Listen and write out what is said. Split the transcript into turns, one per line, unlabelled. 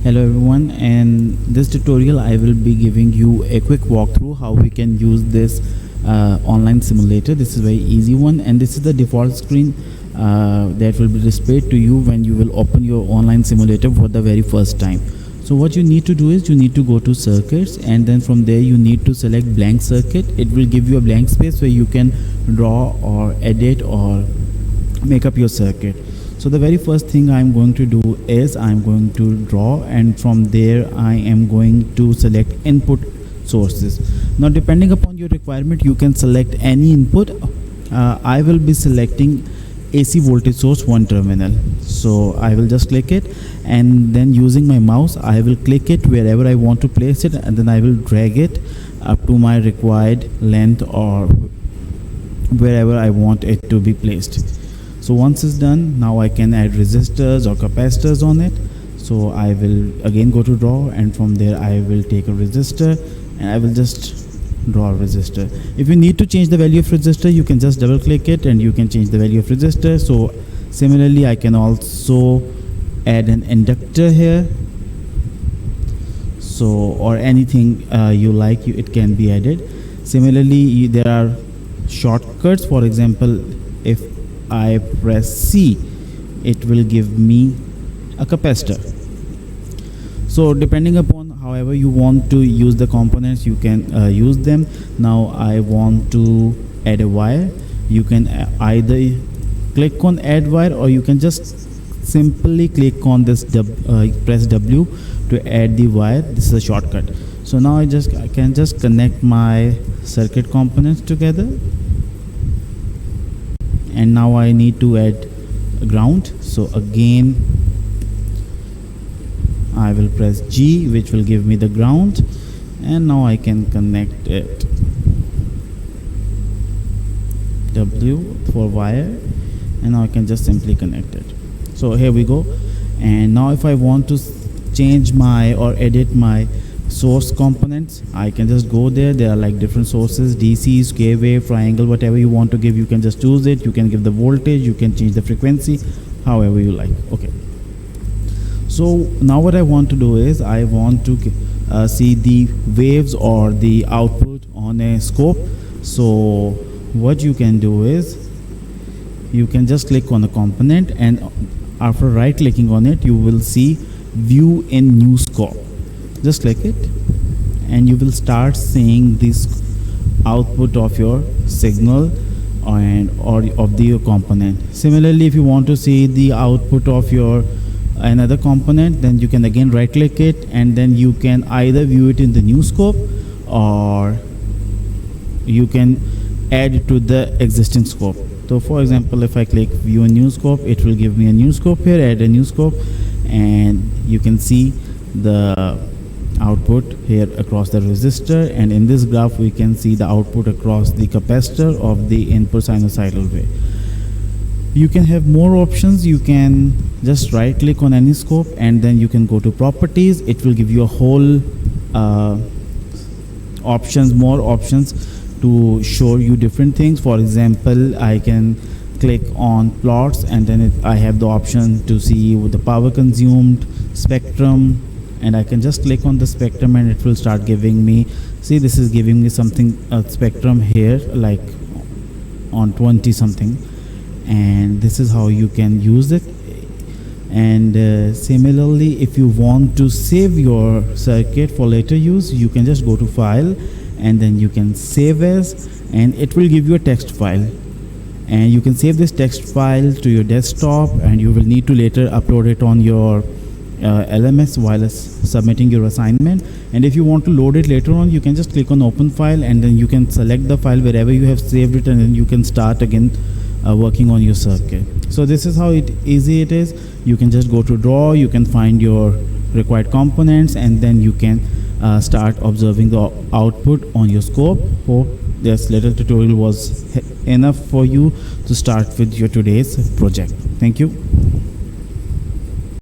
Hello everyone, in this tutorial I will be giving you a quick walkthrough how we can use this online simulator. This is a very easy one, and this is the default screen that will be displayed to you when you will open your online simulator for the very first time. So what you need to do is you need to go to circuits, and then from there you need to select blank circuit. It will give you a blank space where you can draw or edit or make up your circuit. So the very first thing I'm going to do is I'm going to draw, and from there I am going to select input sources. Now depending upon your requirement you can select any input. I will be selecting AC voltage source 1 terminal. So I will just click it, and then using my mouse I will click it wherever I want to place it, and then I will drag it up to my required length or wherever I want it to be placed. So once it's done, now I can add resistors or capacitors on it. So I will again go to draw, and from there I will take a resistor and I will just draw a resistor. If you need to change the value of resistor, you can just double click it and you can change the value of resistor. So similarly I can also add an inductor here, so or anything you like, it can be added. Similarly there are shortcuts. For example, if I press C, it will give me a capacitor. So depending upon however you want to use the components, you can use them. Now I want to add a wire. You can either click on add wire, or you can just simply click on this press W to add the wire. This is a shortcut. So now I can just connect my circuit components together, and now I need to add ground. So again I will press G, which will give me the ground, and now I can connect it. W for wire, and now I can just simply connect it. So here we go. And now if I want to change my or edit my source components, I can just go there. There are like different sources, DC, square wave, triangle, whatever you want to give, you can just choose it. You can give the voltage, you can change the frequency, however you like. Okay, so now what I want to do is I want to see the waves or the output on a scope. So what you can do is you can just click on a component, and after right clicking on it you will see view in new scope. Just click it and you will start seeing this output of your signal or of the component. Similarly, if you want to see the output of your another component, then you can again right click it, and then you can either view it in the new scope or you can add it to the existing scope. So for example, if I click view a new scope, it will give me a new scope here. Add a new scope, and you can see the output here across the resistor, and in this graph we can see the output across the capacitor of the input sinusoidal wave. You can have more options. You can just right click on any scope, and then you can go to properties. It will give you a whole more options to show you different things. For example, I can click on plots, and then I have the option to see the power consumed, spectrum, and I can just click on the spectrum and it will start giving me, see, this is giving me something spectrum here like on 20 something, and this is how you can use it. And similarly, if you want to save your circuit for later use, you can just go to file, and then you can save as, and it will give you a text file, and you can save this text file to your desktop, and you will need to later upload it on your LMS while submitting your assignment. And if you want to load it later on, you can just click on open file, and then you can select the file wherever you have saved it, and then you can start again working on your circuit. So this is how easy it is. You can just go to draw, you can find your required components, and then you can start observing the output on your scope. Hope this little tutorial was enough for you to start with your today's project. Thank you.